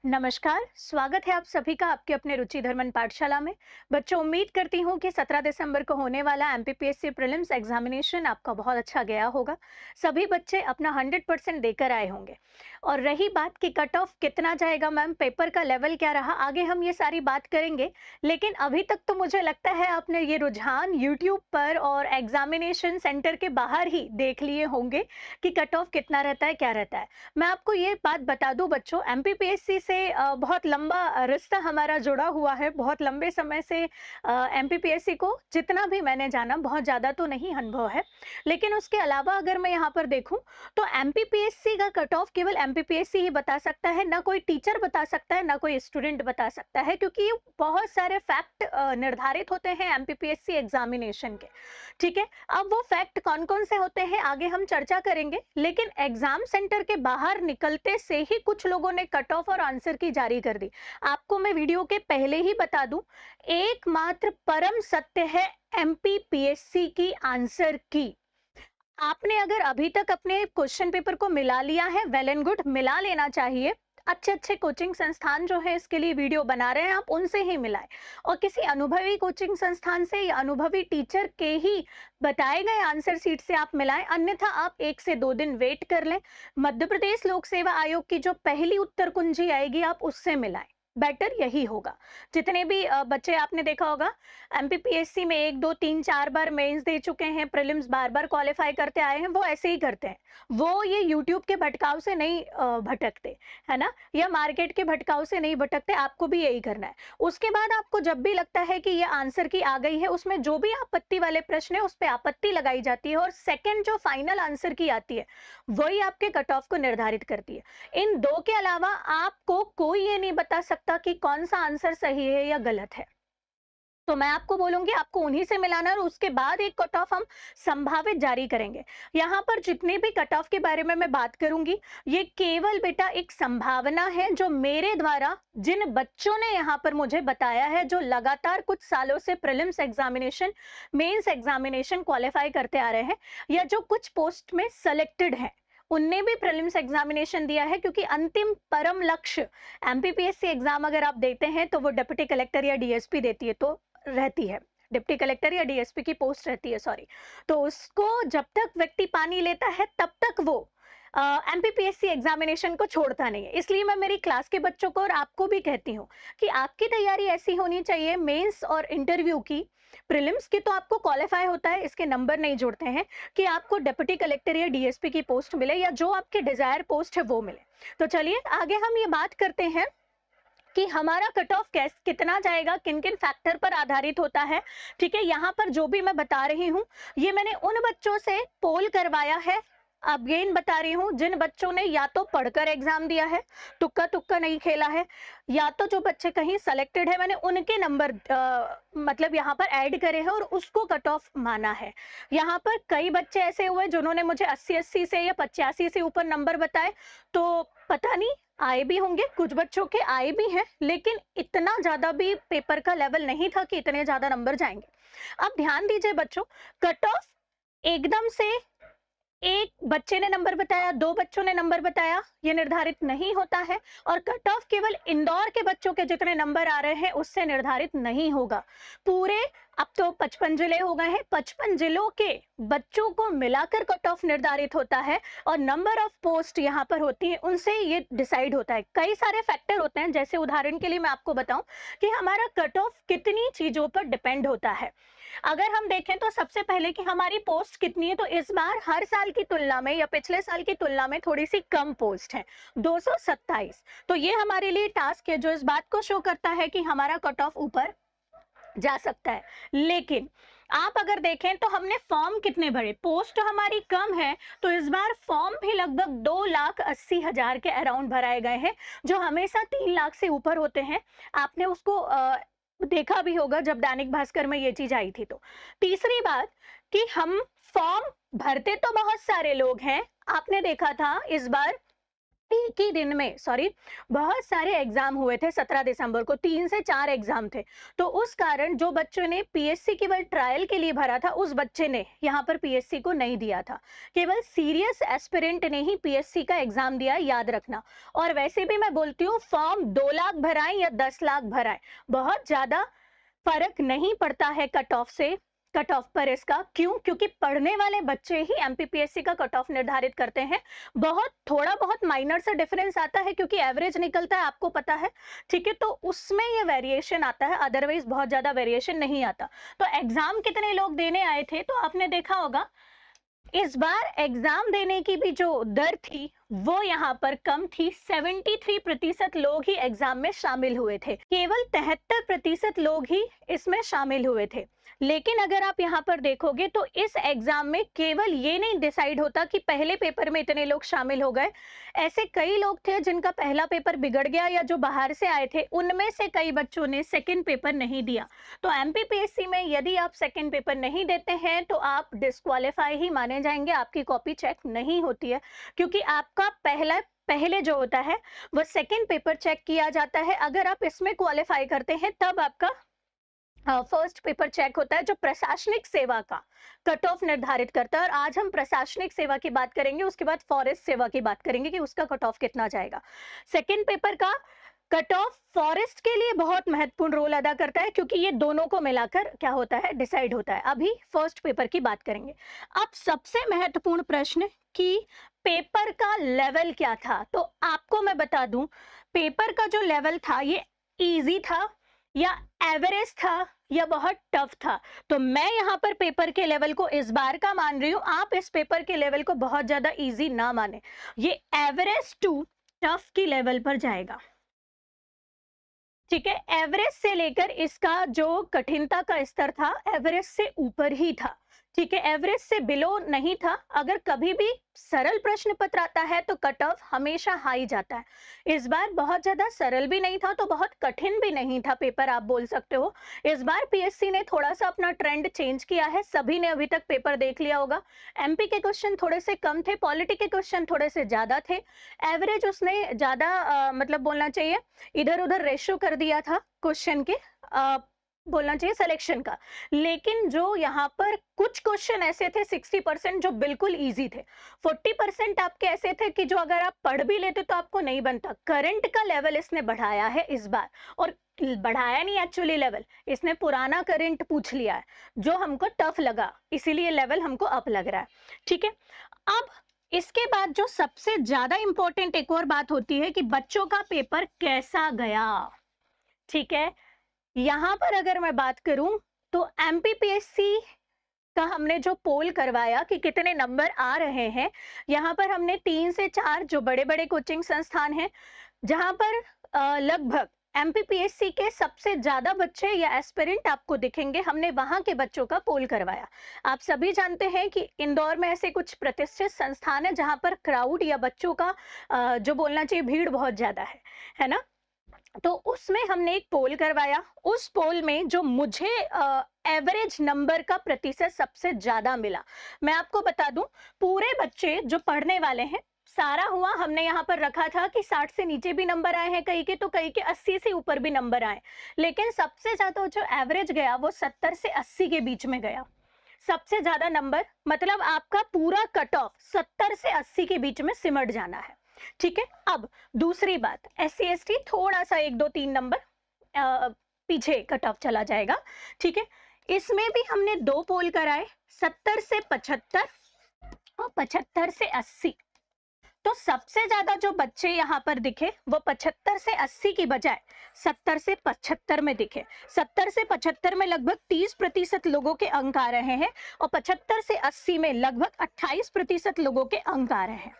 नमस्कार, स्वागत है आप सभी का आपके अपने रुचि धर्मन पाठशाला में। बच्चों, उम्मीद करती हूँ कि 17 दिसंबर को होने वाला एमपीपीएससी प्रीलिम्स एग्जामिनेशन आपका बहुत अच्छा गया होगा। सभी बच्चे अपना 100% देकर आए होंगे। और रही बात कि कट ऑफ कितना जाएगा मैम, पेपर का लेवल क्या रहा, आगे हम ये सारी बात करेंगे। लेकिन अभी तक तो मुझे लगता है आपने ये रुझान यूट्यूब पर और एग्जामिनेशन सेंटर के बाहर ही देख लिए होंगे कि कट ऑफ कितना रहता है, क्या रहता है। मैं आपको ये बात बता दूं बच्चों, एमपीपीएससी से बहुत लंबा रिश्ता हमारा जुड़ा हुआ है। बहुत लंबे समय से एमपीपीएससी को जितना भी मैंने जाना, बहुत ज़्यादा तो नहीं अनुभव है, लेकिन उसके अलावा अगर मैं यहाँ पर देखूं तो एमपीपीएससी का कट ऑफ केवल एमपीपीएससी ही बता सकता है, ना कोई टीचर बता सकता है, ना कोई स्टूडेंट बता सकता है, क्योंकि बहुत सारे फैक्ट निर्धारित होते हैं एमपीपीएससी एग्जामिनेशन के। ठीक है, अब वो फैक्ट कौन कौन से होते हैं आगे हम चर्चा करेंगे, लेकिन एग्जाम सेंटर के बाहर निकलते से ही कुछ लोगों ने कट ऑफ और आंसर की जारी कर दी। आपको मैं वीडियो के पहले ही बता दूं, एकमात्र परम सत्य है एमपीपीएससी की आंसर की। आपने अगर अभी तक अपने क्वेश्चन पेपर को मिला लिया है, वेल एंड गुड, मिला लेना चाहिए। अच्छे अच्छे कोचिंग संस्थान जो है इसके लिए वीडियो बना रहे हैं, आप उनसे ही मिलाएं और किसी अनुभवी कोचिंग संस्थान से या अनुभवी टीचर के ही बताए गए आंसर सीट से आप मिलाएं, अन्यथा आप 1 से 2 दिन वेट कर लें। मध्य प्रदेश लोक सेवा आयोग की जो पहली उत्तर कुंजी आएगी आप उससे मिलाएं, बेटर यही होगा। जितने भी बच्चे आपने देखा होगा एमपीपीएससी में 1 2 3 4 बार मेंस दे चुके हैं, प्रीलिम्स बार बार क्वालिफाई करते आए हैं, वो ऐसे ही करते हैं। वो ये यूट्यूब के भटकाव से नहीं भटकते, है ना, या मार्केट के भटकाव से नहीं भटकते। आपको भी यही करना है। उसके बाद आपको जब भी लगता है कि ये आंसर की आ गई है, उसमें जो भी आपत्ति वाले प्रश्न है उस पर आपत्ति लगाई जाती है, और सेकेंड जो फाइनल आंसर की आती है वही आपके कट ऑफ को निर्धारित करती है। इन दो के अलावा आपको कोई ये नहीं बता सकता कि कौन सा आंसर सही है या गलत है। तो मैं आपको बोलूंगी आपको उन्हीं से मिलाना है, और उसके बाद एक कट ऑफ हम संभावित जारी करेंगे। यहाँ पर जितने भी कट ऑफ के बारे में मैं बात करूंगी, ये केवल बेटा एक संभावना है जो मेरे द्वारा जिन बच्चों ने यहाँ पर मुझे बताया है, जो लगातार कुछ सालों से prelims examination, mains examination qualify करते आ रहे हैं, या जो कुछ पोस्ट में सेलेक्टेड हैं, उनने भी प्रीलिम्स एग्जामिनेशन दिया है। क्योंकि अंतिम परम लक्ष्य एमपीपीएससी एग्जाम अगर आप देते हैं तो वो डिप्टी कलेक्टर या डीएसपी देती है, तो रहती है, डिप्टी कलेक्टर या डीएसपी की पोस्ट रहती है, सॉरी। तो उसको जब तक व्यक्ति पानी लेता है तब तक वो एमपीपीएससी एग्जामिनेशन को छोड़ता नहीं है। इसलिए मैं मेरी क्लास के बच्चों को और आपको भी कहती हूँ कि आपकी तैयारी ऐसी होनी चाहिए, मेंस और इंटरव्यू की, प्रीलिम्स की तो आपको क्वालिफाई होता है, इसके नंबर नहीं जुड़ते हैं, कि आपको डिप्टी कलेक्टर या डीएसपी की पोस्ट मिले या जो आपके डिजायर पोस्ट है वो मिले। तो चलिए आगे हम ये बात करते हैं कि हमारा कट ऑफ कितना जाएगा, किन किन फैक्टर पर आधारित होता है। ठीक है, यहाँ पर जो भी मैं बता रही हूँ ये मैंने उन बच्चों से पोल करवाया है, अगेन बता रही हूँ, जिन बच्चों ने या तो पढ़कर एग्जाम दिया है, तुक्का तुक्का नहीं खेला है, या तो जो बच्चे कहीं सेलेक्टेड है, मैंने उनके नंबर मतलब यहाँ पर ऐड करे हैं और उसको कट ऑफ माना है। यहाँ पर कई बच्चे ऐसे हुए जिन्होंने मुझे 80 से या 85 से ऊपर नंबर बताए, तो पता नहीं आए भी होंगे, कुछ बच्चों के आए भी हैं, लेकिन इतना ज्यादा भी पेपर का लेवल नहीं था कि इतने ज्यादा नंबर जाएंगे। अब ध्यान दीजिए बच्चों, कट ऑफ एकदम से एक बच्चे ने नंबर बताया, 2 बच्चों ने नंबर बताया, ये निर्धारित नहीं होता है। और कट ऑफ केवल इंदौर के बच्चों के जितने नंबर आ रहे हैं उससे निर्धारित नहीं होगा। पूरे अब तो 55 जिले हो गए हैं, 55 जिलों के बच्चों को मिलाकर कट ऑफ निर्धारित होता है, और नंबर ऑफ पोस्ट यहाँ पर होती है उनसे ये डिसाइड होता है। कई सारे फैक्टर होते हैं, जैसे उदाहरण के लिए मैं आपको बताऊं कि हमारा कट ऑफ कितनी चीजों पर डिपेंड होता है। अगर हम देखें तो सबसे पहले कि हमारी पोस्ट कितनी है, तो इस बार हर साल की तुलना में या पिछले साल की तुलना में थोड़ी सी कम पोस्ट है, 227। तो ये हमारे लिए टास्क है जो इस बात को शो करता है कि हमारा कट ऑफ ऊपर जा सकता है। लेकिन आप अगर देखें तो हमने फॉर्म कितने भरे, पोस्ट हमारी कम है, तो इस बार फॉर्म भी लगभग 2,80,000 के अराउंड भराए गए हैं, जो हमेशा 3 लाख से ऊपर होते हैं। आपने उसको देखा भी होगा जब दैनिक भास्कर में ये चीज आई थी। तो तीसरी बात कि हम फॉर्म भरते तो बहुत सारे लोग हैं, आपने देखा था इस बार एक ही दिन में बहुत सारे एग्जाम हुए थे 17 दिसंबर को, 3 से 4 एग्जाम थे। तो उस कारण जो बच्चों ने पीएससी केवल ट्रायल के लिए भरा था, उस बच्चे ने यहाँ पर पीएससी को नहीं दिया था। केवल सीरियस एस्पिरेंट ने ही पीएससी का एग्जाम दिया, याद रखना। और वैसे भी मैं बोलती हूँ, फॉर्म 2 लाख भराएं या 10 लाख भराएं, बहुत ज्यादा फर्क नहीं पड़ता है कट ऑफ पर इसका। क्यों? क्योंकि पढ़ने वाले बच्चे ही एमपीपीएससी का कट ऑफ निर्धारित करते हैं। थोड़ा बहुत माइनर सा डिफरेंस आता है क्योंकि एवरेज निकलता है, आपको पता है, ठीक है, तो उसमें ये वेरिएशन आता है, अदरवाइज बहुत ज्यादा वेरिएशन नहीं आता। तो एग्जाम कितने लोग देने आए थे, तो आपने देखा होगा इस बार एग्जाम देने की भी जो दर थी वो यहाँ पर कम थी। 73% लोग ही एग्जाम में शामिल हुए थे, केवल 73% लोग ही इसमें शामिल हुए थे। लेकिन अगर आप यहाँ पर देखोगे तो इस एग्जाम में केवल ये नहीं डिसाइड होता कि पहले पेपर में इतने लोग शामिल हो गए। ऐसे कई लोग थे जिनका पहला पेपर बिगड़ गया, या जो बाहर से आए थे उनमें से कई बच्चों ने सेकंड पेपर नहीं दिया। तो एमपीपीएससी में यदि आप सेकंड पेपर नहीं देते हैं तो आप डिस्क्वालीफाई ही माने जाएंगे, आपकी कॉपी चेक नहीं होती है, क्योंकि आपका पहले जो होता है वो सेकंड पेपर चेक किया जाता है। अगर आप इसमें क्वालिफाई करते हैं तब आपका फर्स्ट पेपर चेक होता है, जो प्रशासनिक सेवा का कट ऑफ निर्धारित करता है। और आज हम प्रशासनिक सेवा की बात करेंगे, उसके बाद फॉरेस्ट सेवा की बात करेंगे कि उसका कट ऑफ कितना जाएगा। सेकंड पेपर का कट ऑफ फॉरेस्ट के लिए बहुत महत्वपूर्ण रोल अदा करता है, क्योंकि ये दोनों को मिलाकर क्या होता है, डिसाइड होता है। अभी फर्स्ट पेपर की बात करेंगे। अब सबसे महत्वपूर्ण प्रश्न कि पेपर का लेवल क्या था, तो आपको मैं बता दूं, पेपर का जो लेवल था ये इजी था या एवरेज था या बहुत टफ था। तो मैं यहाँ पर पेपर के लेवल को इस बार का मान रही हूँ, आप इस पेपर के लेवल को बहुत ज्यादा इजी ना माने, ये एवरेज टू टफ की लेवल पर जाएगा, ठीक है। एवरेज से लेकर इसका जो कठिनता का स्तर था एवरेज से ऊपर ही था, ठीक है, एवरेज से बिलो नहीं था। अगर कभी भी सरल प्रश्न पत्र आता है तो कट ऑफ हमेशा हाई जाता है। इस बार बहुत ज्यादा सरल भी नहीं था तो बहुत कठिन भी नहीं था पेपर, आप बोल सकते हो। इस बार पीएससी ने थोड़ा सा अपना ट्रेंड चेंज किया है, सभी ने अभी तक पेपर देख लिया होगा। एमपी के क्वेश्चन थोड़े से कम थे, पॉलिटी के क्वेश्चन थोड़े से ज्यादा थे। एवरेज उसने ज्यादा मतलब बोलना चाहिए इधर उधर रेशो कर दिया था क्वेश्चन के, बोलना चाहिए सिलेक्शन का। लेकिन जो यहाँ पर कुछ क्वेश्चन ऐसे थे 60% जो बिल्कुल इजी थे, 40% आपके ऐसे थे कि जो अगर आप पढ़ भी लेते तो आपको नहीं बनता। करंट का लेवल इसने बढ़ाया है इस बार, और बढ़ाया नहीं एक्चुअली लेवल, इसने पुराना करंट पूछ लिया है जो हमको टफ लगा, इसीलिए लेवल हमको अप लग रहा है, ठीक है। अब इसके बाद जो सबसे ज्यादा इंपॉर्टेंट एक और बात होती है कि बच्चों का पेपर कैसा गया, ठीक है। यहां पर अगर मैं बात करूं तो एमपीपीएससी का हमने जो पोल करवाया कि कितने नंबर आ रहे हैं, यहाँ पर हमने 3 से 4 जो बड़े बड़े कोचिंग संस्थान हैं जहां पर लगभग एमपीपीएससी के सबसे ज्यादा बच्चे या एस्पिरेंट आपको दिखेंगे, हमने वहां के बच्चों का पोल करवाया। आप सभी जानते हैं कि इंदौर में ऐसे कुछ प्रतिष्ठित संस्थान है जहां पर क्राउड या बच्चों का जो बोलना चाहिए भीड़ बहुत ज्यादा है ना। तो उसमें हमने एक पोल करवाया, उस पोल में जो मुझे एवरेज नंबर का प्रतिशत सबसे ज्यादा मिला, मैं आपको बता दूं, पूरे बच्चे जो पढ़ने वाले हैं सारा हुआ, हमने यहाँ पर रखा था कि 60 से नीचे भी नंबर आए हैं कई के, तो कई के 80 से ऊपर भी नंबर आए, लेकिन सबसे ज्यादा जो एवरेज गया वो 70 से 80 के बीच में गया। सबसे ज्यादा नंबर मतलब आपका पूरा कट ऑफ 70 से 80 के बीच में सिमट जाना है, ठीक है। अब दूसरी बात, SC ST थोड़ा सा 1 2 3 नंबर पीछे कट ऑफ चला जाएगा, ठीक है। इसमें भी हमने 2 पोल कराए, 70 से 75 और 75 से 80। तो सबसे ज्यादा जो बच्चे यहाँ पर दिखे वो 75 से 80 की बजाय 70 से 75 में दिखे। 70 से 75 में लगभग 30% लोगों के अंक आ रहे हैं और 75 से 80 में लगभग 28% लोगों के अंक आ रहे हैं।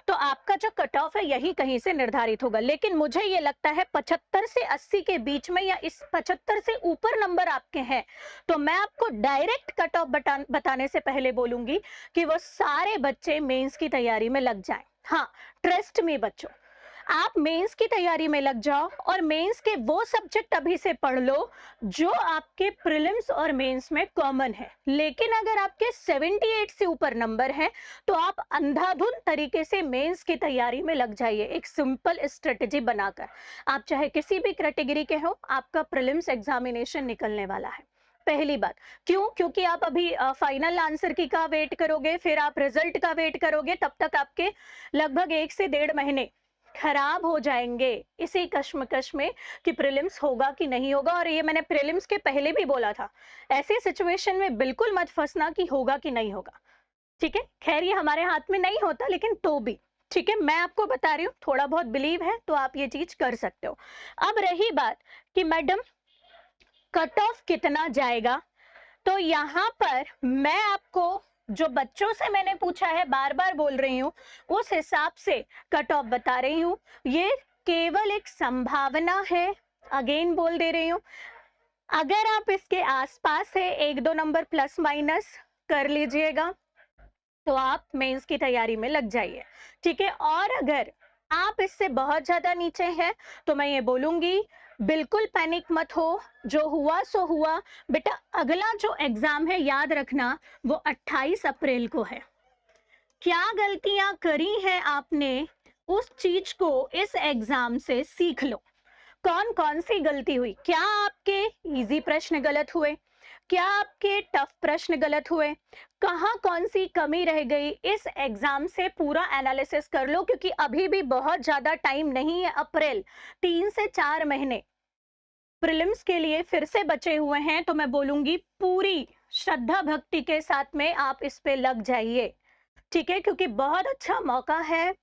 तो आपका जो कट ऑफ है यही कहीं से निर्धारित होगा, लेकिन मुझे ये लगता है 75 से 80 के बीच में या इस 75 से ऊपर नंबर आपके हैं तो मैं आपको डायरेक्ट कट ऑफ बताने से पहले बोलूंगी कि वो सारे बच्चे मेंस की तैयारी में लग जाएं। हाँ, ट्रस्ट में बच्चों, आप मेंस की तैयारी में लग जाओ और मेंस के वो सब्जेक्ट अभी से पढ़ लो जो आपके प्रीलिम्स और मेंस में कॉमन है। लेकिन अगर आपके 78 से ऊपर नंबर हैं तो आप अंधाधुंध तरीके से मेंस की तैयारी में लग जाइए, एक सिंपल स्ट्रेटेजी बनाकर। आप चाहे किसी भी कैटेगरी के हो, आपका प्रीलिम्स एग्जामिनेशन निकलने वाला है। पहली बात, क्यों? क्योंकि आप अभी फाइनल आंसर की का वेट करोगे, फिर आप रिजल्ट का वेट करोगे, तब तक आपके लगभग 1 से 1.5 महीने खराब हो जाएंगे इसी कश्मकश में कि प्रीलिम्स होगा कि नहीं होगा। और ये मैंने प्रीलिम्स के पहले भी बोला था, ऐसी सिचुएशन में बिल्कुल मत फंसना कि होगा कि नहीं होगा। ठीक है, खैर ये हमारे हाथ में नहीं होता, लेकिन तो भी ठीक है, मैं आपको बता रही हूँ, थोड़ा बहुत बिलीव है तो आप ये चीज कर सकते हो। अब रही बात कि मैडम कट ऑफ कितना जाएगा, तो यहाँ पर मैं आपको जो बच्चों से मैंने पूछा है, बार बार बोल रही हूँ, उस हिसाब से कट ऑफ बता रही हूँ। ये केवल एक संभावना है, अगेन बोल दे रही हूँ। अगर आप इसके आसपास है, 1-2 नंबर प्लस माइनस कर लीजिएगा तो आप मेंस की तैयारी में लग जाइए। ठीक है, और अगर आप इससे बहुत ज्यादा नीचे हैं तो मैं ये बोलूंगी बिल्कुल पैनिक मत हो, जो हुआ सो हुआ। बेटा अगला जो एग्जाम है याद रखना वो 28 अप्रैल को है। क्या गलतियां करी हैं आपने, उस चीज को इस एग्जाम से सीख लो। कौन कौन सी गलती हुई? क्या आपके इजी प्रश्न गलत हुए? क्या आपके टफ प्रश्न गलत हुए? कहाँ कौन सी कमी रह गई? इस एग्जाम से पूरा एनालिसिस कर लो, क्योंकि अभी भी बहुत ज्यादा टाइम नहीं है। अप्रैल, 3 से 4 महीने प्रीलिम्स के लिए फिर से बचे हुए हैं। तो मैं बोलूंगी पूरी श्रद्धा भक्ति के साथ में आप इस पे लग जाइए। ठीक है, क्योंकि बहुत अच्छा मौका है।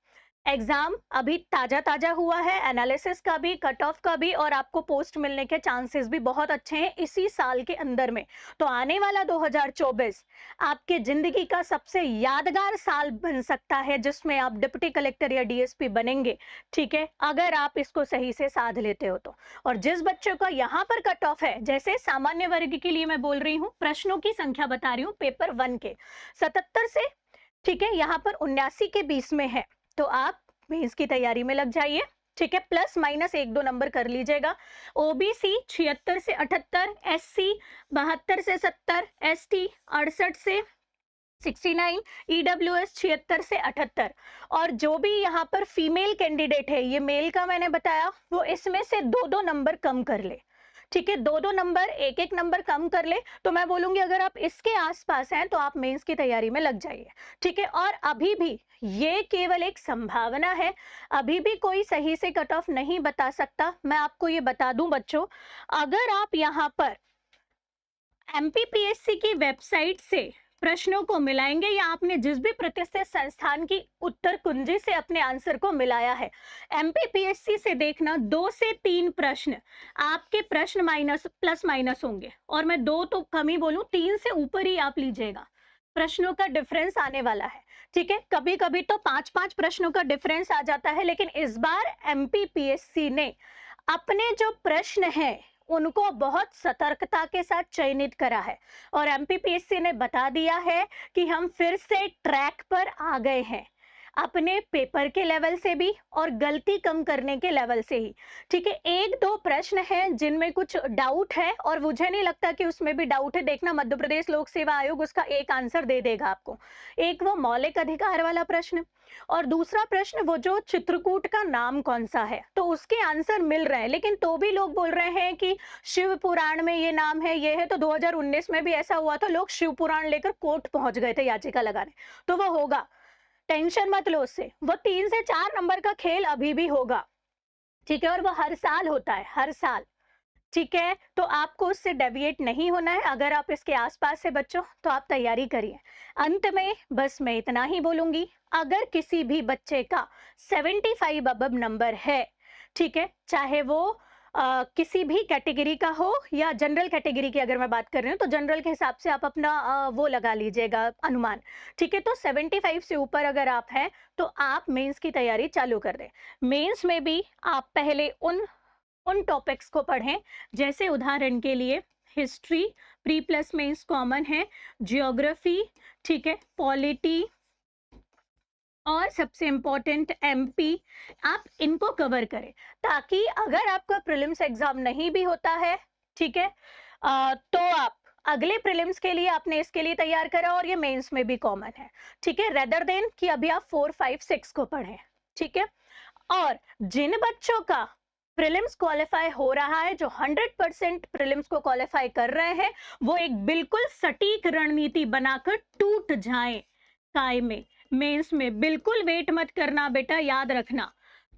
एग्जाम अभी ताजा ताजा हुआ है, एनालिसिस का भी, कट ऑफ का भी, और आपको पोस्ट मिलने के चांसेस भी बहुत अच्छे हैं इसी साल के अंदर में। तो आने वाला 2024 आपके जिंदगी का सबसे यादगार साल बन सकता है, जिसमें आप डिप्टी कलेक्टर या डीएसपी बनेंगे। ठीक है, अगर आप इसको सही से साध लेते हो तो। और जिस बच्चों का यहाँ पर कट ऑफ है, जैसे सामान्य वर्ग के लिए मैं बोल रही हूँ, प्रश्नों की संख्या बता रही हूँ, पेपर 1 के 77 से, ठीक है, यहाँ पर 79 के 20 में है, तो आप मेंस की तैयारी में लग जाइए। ठीक है, प्लस माइनस 1-2 नंबर कर लीजिएगा। ओबीसी 76 से 78, एससी 72 से 70, एसटी 68 से 69, ईडब्ल्यूएस 76 से 78। और जो भी यहाँ पर फीमेल कैंडिडेट है, ये मेल का मैंने बताया, वो इसमें से 2-2 नंबर कम कर ले। ठीक है, 2-2 नंबर, 1-1 नंबर कम कर ले। तो मैं बोलूंगी अगर आप इसके आसपास हैं तो आप मेंस की तैयारी में लग जाइए। ठीक है, और अभी भी ये केवल एक संभावना है, अभी भी कोई सही से कट ऑफ नहीं बता सकता। मैं आपको ये बता दूं बच्चों, अगर आप यहाँ पर एमपीपीएससी की वेबसाइट से प्रश्नों को मिलाएंगे, या आपने जिस भी प्रतिष्ठित संस्थान की उत्तर कुंजी से अपने आंसर को मिलाया है, एमपीपीएससी से देखना 2 से 3 प्रश्न आपके प्रश्न माइनस प्लस माइनस होंगे। और मैं 2 तो कम ही बोलूं, 3 से ऊपर ही आप लीजिएगा, प्रश्नों का डिफरेंस आने वाला है। ठीक है, कभी कभी तो 5-5 प्रश्नों का डिफरेंस आ जाता है, लेकिन इस बार एमपीपीएससी ने अपने जो प्रश्न हैं उनको बहुत सतर्कता के साथ चयनित करा है। और एमपीपीएससी ने बता दिया है कि हम फिर से ट्रैक पर आ गए हैं, अपने पेपर के लेवल से भी और गलती कम करने के लेवल से ही। ठीक है, 1-2 प्रश्न हैं जिनमें कुछ डाउट है, और मुझे नहीं लगता कि उसमें भी डाउट है। देखना, मध्य प्रदेश लोक सेवा आयोग उसका एक आंसर दे देगा आपको। एक वो मौलिक अधिकार वाला प्रश्न, और दूसरा प्रश्न वो जो चित्रकूट का नाम कौन सा है, तो उसके आंसर मिल रहे हैं। लेकिन तो भी लोग बोल रहे हैं कि शिव पुराण में ये नाम है, ये है। तो 2019 में भी ऐसा हुआ था, लोग शिव पुराण लेकर कोर्ट पहुंच गए थे याचिका लगाने। तो वो होगा, टेंशन मत लो उससे। वो 3 से 4 नंबर का खेल अभी भी होगा। ठीक है, और वो हर साल होता है, हर साल। ठीक है, तो आपको उससे डेविएट नहीं होना है। अगर आप इसके आसपास से बच्चों, तो आप तैयारी करिए। अंत में बस मैं इतना ही बोलूंगी, अगर किसी भी बच्चे का 75 अबव नंबर है, ठीक है, चाहे वो किसी भी कैटेगरी का हो या जनरल कैटेगरी की अगर मैं बात कर रही हूँ, तो जनरल के हिसाब से आप अपना वो लगा लीजिएगा अनुमान। ठीक है, तो 75 से ऊपर अगर आप हैं तो आप मेंस की तैयारी चालू कर दें। मेंस में भी आप पहले उन टॉपिक्स को पढ़ें, जैसे उदाहरण के लिए history pre plus mains common है, जियोग्राफी, ठीक है, पॉलिटी और सबसे इम्पोर्टेंट एमपी, आप इनको कवर करें ताकि अगर आपका प्रीलिम्स एग्जाम नहीं भी होता है, ठीक है, तो आप अगले प्रीलिम्स के लिए आपने इसके लिए तैयार करा और ये मेंस में भी कॉमन है, ठीक है, रेदर देन कि अभी आप 4, 5, 6 को पढ़ें, ठीक है। और जिन बच्चों का प्रीलिम्स क्वालिफाई हो रहा है, जो 100% प्रीलिम्स को क्वालिफाई कर रहे हैं, वो एक बिल्कुल सटीक रणनीति बनाकर टूट जाएं काय में, मेंस में बिल्कुल वेट मत करना बेटा, याद रखना,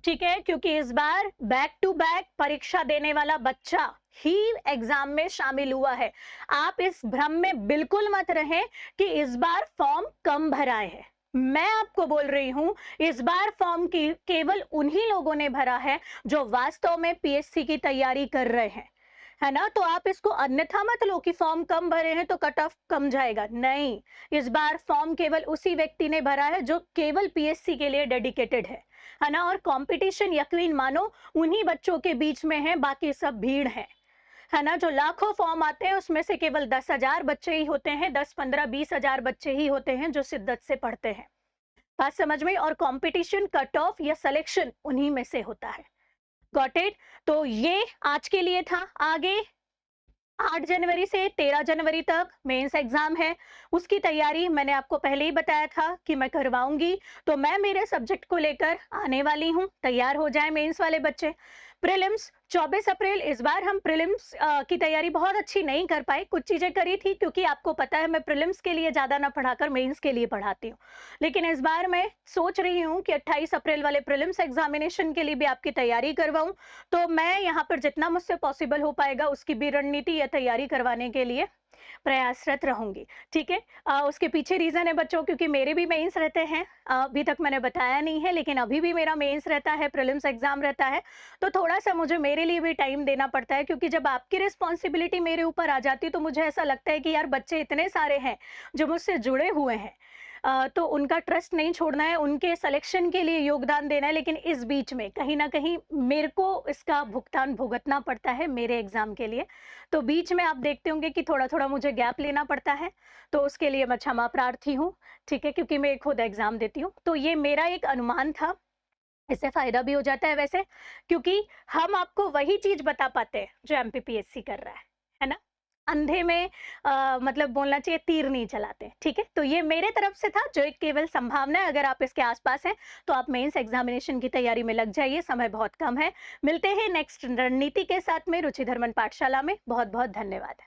ठीक है, क्योंकि इस बार बैक टू बैक परीक्षा देने वाला बच्चा ही एग्जाम में शामिल हुआ है। आप इस भ्रम में बिल्कुल मत रहें कि इस बार फॉर्म कम भराए है। मैं आपको बोल रही हूं, इस बार फॉर्म की केवल उन्हीं लोगों ने भरा है जो वास्तव में पीएससी की तैयारी कर रहे हैं, है ना। तो आप इसको अन्यथा मत लो कि फॉर्म कम भरे हैं तो कट ऑफ कम जाएगा, नहीं। इस बार फॉर्म केवल उसी व्यक्ति ने भरा है जो केवल पीएससी के लिए डेडिकेटेड है ना। और कंपटीशन यकीन मानो उन्हीं बच्चों के बीच में है, बाकी सब भीड़ है ना। जो लाखों फॉर्म आते हैं उसमें से केवल 10,000 बच्चे ही होते हैं, 10, 15, 20,000 बच्चे ही होते हैं जो शिद्दत से पढ़ते हैं। बात समझ में? और कंपटीशन, कट ऑफ या सिलेक्शन उन्हीं में से होता है। Got it? तो ये आज के लिए था। आगे 8 जनवरी से 13 जनवरी तक मेंस एग्जाम है, उसकी तैयारी मैंने आपको पहले ही बताया था कि मैं करवाऊंगी, तो मैं मेरे सब्जेक्ट को लेकर आने वाली हूं, तैयार हो जाए मेंस वाले बच्चे। प्रीलिम्स 24 अप्रैल, इस बार हम प्रीलिम्स की तैयारी बहुत अच्छी नहीं कर पाए, कुछ चीजें करी थी क्योंकि आपको पता है मैं प्रीलिम्स के लिए ज्यादा ना पढ़ाकर मेंस के लिए पढ़ाती हूँ, लेकिन इस बार मैं सोच रही हूँ कि 28 अप्रैल वाले प्रीलिम्स एग्जामिनेशन के लिए भी आपकी तैयारी करवाऊं। तो मैं यहाँ पर जितना मुझसे पॉसिबल हो पाएगा उसकी भी रणनीति या तैयारी करवाने के लिए प्रयासरत रहूंगी, ठीक है। उसके पीछे रीजन है बच्चों, क्योंकि मेरे भी मेंस रहते हैं, अभी तक मैंने बताया नहीं है, लेकिन अभी भी मेरा मेंस रहता है, प्रीलिम्स एग्जाम रहता है, तो थोड़ा सा मुझे मेरे लिए भी टाइम देना पड़ता है, क्योंकि जब आपकी रिस्पॉन्सिबिलिटी मेरे ऊपर आ जाती है तो मुझे ऐसा लगता है कि यार बच्चे इतने सारे हैं जो मुझसे जुड़े हुए हैं, तो उनका ट्रस्ट नहीं छोड़ना है, उनके सिलेक्शन के लिए योगदान देना है, लेकिन इस बीच में कहीं ना कहीं मेरे को इसका भुगतान भुगतना पड़ता है मेरे एग्जाम के लिए। तो बीच में आप देखते होंगे कि थोड़ा थोड़ा मुझे गैप लेना पड़ता है, तो उसके लिए मैं क्षमा प्रार्थी हूँ, ठीक है, क्योंकि मैं खुद एग्जाम देती हूँ। तो ये मेरा एक अनुमान था, इससे फायदा भी हो जाता है वैसे, क्योंकि हम आपको वही चीज बता पाते हैं जो एमपीपीएससी कर रहा है ना। अंधे में मतलब बोलना चाहिए तीर नहीं चलाते, ठीक है। तो ये मेरे तरफ से था, जो एक केवल संभावना है, अगर आप इसके आसपास हैं तो आप मेंस एग्जामिनेशन की तैयारी में लग जाइए, समय बहुत कम है। मिलते हैं नेक्स्ट रणनीति के साथ में रुचिधर्मन पाठशाला में। बहुत बहुत धन्यवाद।